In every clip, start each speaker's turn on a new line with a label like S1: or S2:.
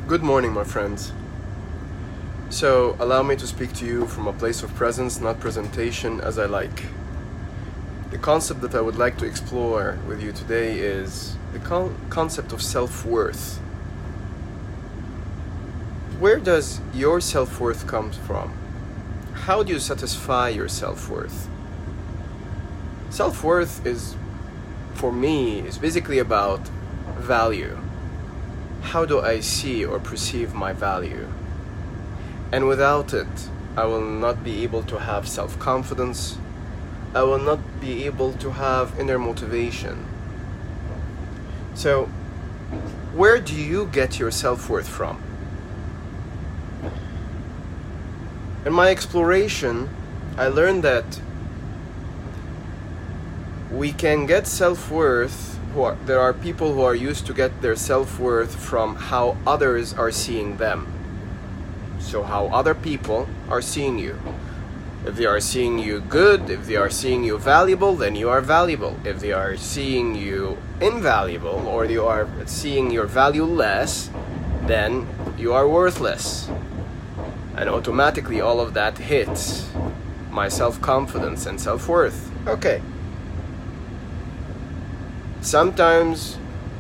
S1: Good morning, my friends. So, allow me to speak to you from a place of presence, not presentation, as I like. The concept that I would like to explore with you today is the concept of self-worth. Where does your self-worth come from? How do you satisfy your self-worth? Self-worth for me, is basically about value. How do I see or perceive my value? And without it, I will not be able to have self-confidence. I will not be able to have inner motivation. So, where do you get your self-worth from? In my exploration, I learned that we can get self-worth. There are people who are used to get their self-worth from how others are seeing them. So how other people are seeing you. If they are seeing you good, if they are seeing you valuable, then you are valuable. If they are seeing you invaluable, or they are seeing your value less, then you are worthless. And automatically all of that hits my self-confidence and self-worth. Okay. Sometimes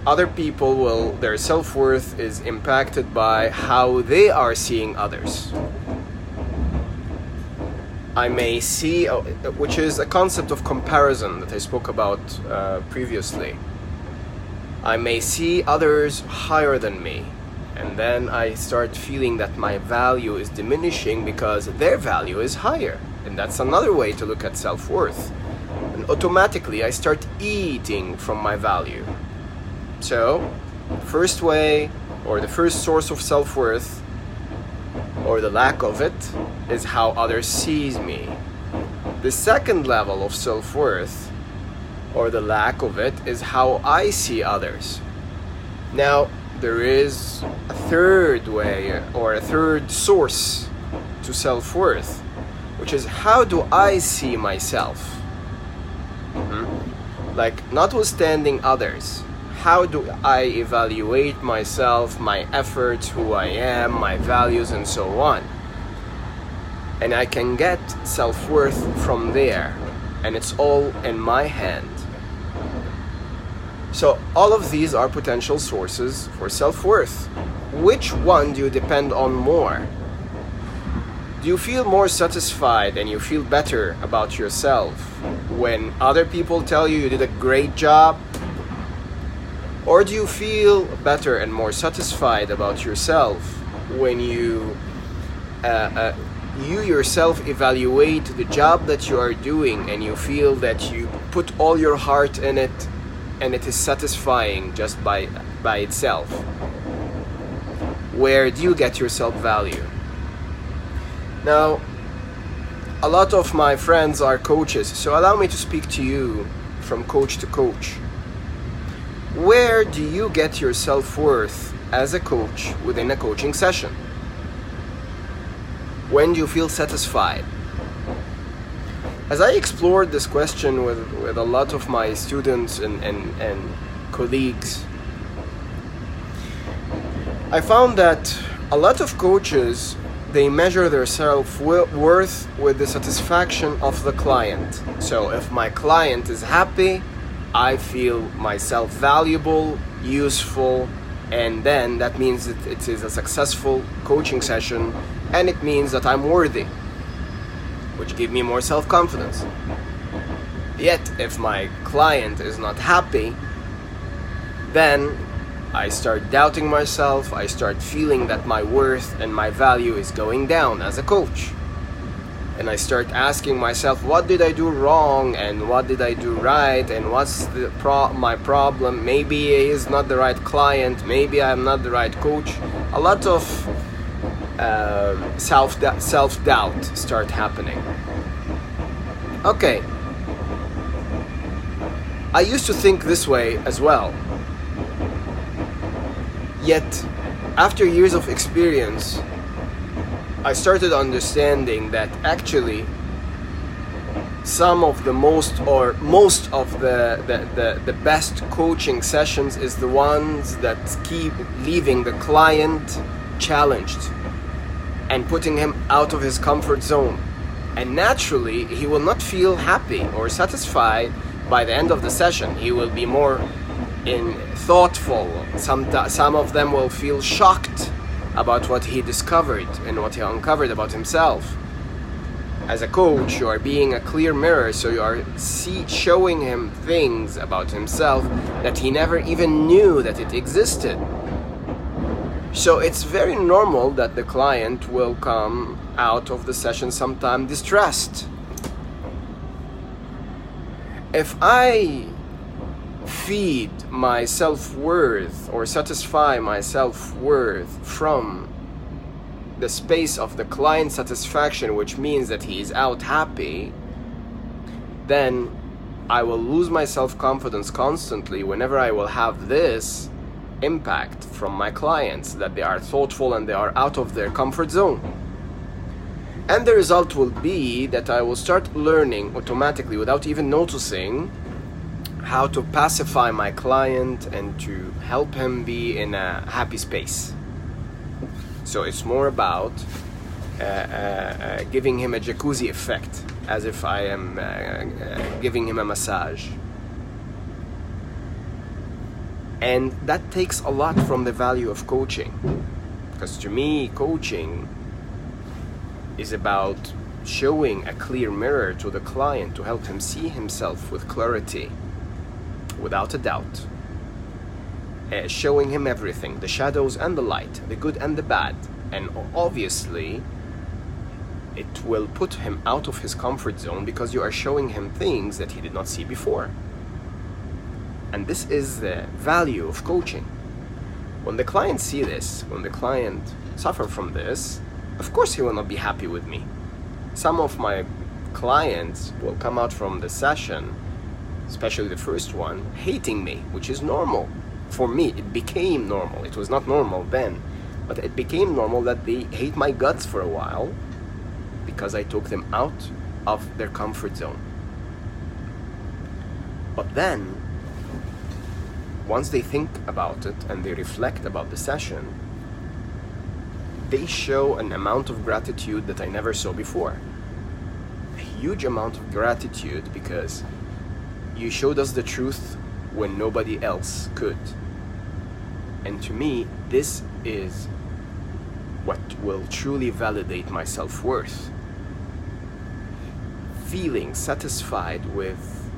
S1: other people their self-worth is impacted by how they are seeing others. I may see, which is a concept of comparison that I spoke about previously. I may see others higher than me, and then I start feeling that my value is diminishing because their value is higher. And that's another way to look at self-worth. And automatically I start eating from my value. So, first way, or the first source of self-worth, or the lack of it, is how others sees me. The second level of self-worth, or the lack of it, is how I see others. Now, there is a third way, or a third source to self-worth, which is how do I see myself? Like, notwithstanding others, how do I evaluate myself, my efforts, who I am, my values, and so on? And I can get self-worth from there, and it's all in my hand. So all of these are potential sources for self-worth. Which one do you depend on more? Do you feel more satisfied and you feel better about yourself when other people tell you did a great job? Or do you feel better and more satisfied about yourself when you yourself evaluate the job that you are doing and you feel that you put all your heart in it and it is satisfying just by itself? Where do you get your self-value? Now, a lot of my friends are coaches, so allow me to speak to you from coach to coach. Where do you get your self-worth as a coach within a coaching session? When do you feel satisfied? As I explored this question with a lot of my students and colleagues, I found that a lot of coaches, they measure their self-worth with the satisfaction of the client. So if my client is happy, I feel myself valuable, useful, and then that means that it is a successful coaching session, and it means that I'm worthy, which gives me more self-confidence. Yet, if my client is not happy, then I start doubting myself, I start feeling that my worth and my value is going down as a coach. And I start asking myself, what did I do wrong and what did I do right and what's my problem? Maybe he is not the right client, maybe I'm not the right coach. A lot of self-doubt start happening. Okay, I used to think this way as well. Yet, after years of experience, I started understanding that actually some of the most of the best coaching sessions is the ones that keep leaving the client challenged and putting him out of his comfort zone. And naturally, he will not feel happy or satisfied by the end of the session. He will be more thoughtful. Some of them will feel shocked about what he discovered and what he uncovered about himself. As a coach, you are being a clear mirror, so you are showing him things about himself that he never even knew that it existed. So it's very normal that the client will come out of the session sometime distressed. If I feed my self-worth or satisfy my self-worth from the space of the client satisfaction, which means that he is out happy, then I will lose my self-confidence constantly whenever I will have this impact from my clients, that they are thoughtful and they are out of their comfort zone. And the result will be that I will start learning automatically, without even noticing, how to pacify my client and to help him be in a happy space. So it's more about giving him a jacuzzi effect, as if I am giving him a massage. And that takes a lot from the value of coaching, because to me, coaching is about showing a clear mirror to the client to help him see himself with clarity, without a doubt. Showing him everything, the shadows and the light, the good and the bad. And obviously, it will put him out of his comfort zone because you are showing him things that he did not see before. And this is the value of coaching. When the client see this, when the client suffer from this, of course he will not be happy with me. Some of my clients will come out from the session, especially the first one, hating me, which is normal. For me, it became normal. It was not normal then, but it became normal that they hate my guts for a while because I took them out of their comfort zone. But then, once they think about it and they reflect about the session, they show an amount of gratitude that I never saw before. A huge amount of gratitude, because you showed us the truth when nobody else could. And to me, this is what will truly validate my self-worth. Feeling satisfied with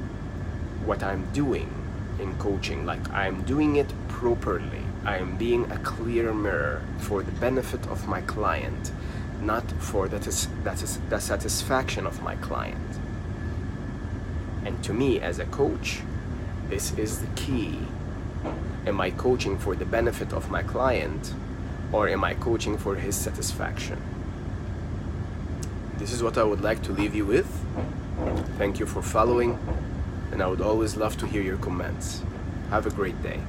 S1: what I'm doing in coaching, like I'm doing it properly. I am being a clear mirror for the benefit of my client, not for the satisfaction of my client. And to me, as a coach, this is the key. Am I coaching for the benefit of my client, or am I coaching for his satisfaction? This is what I would like to leave you with. Thank you for following, and I would always love to hear your comments. Have a great day.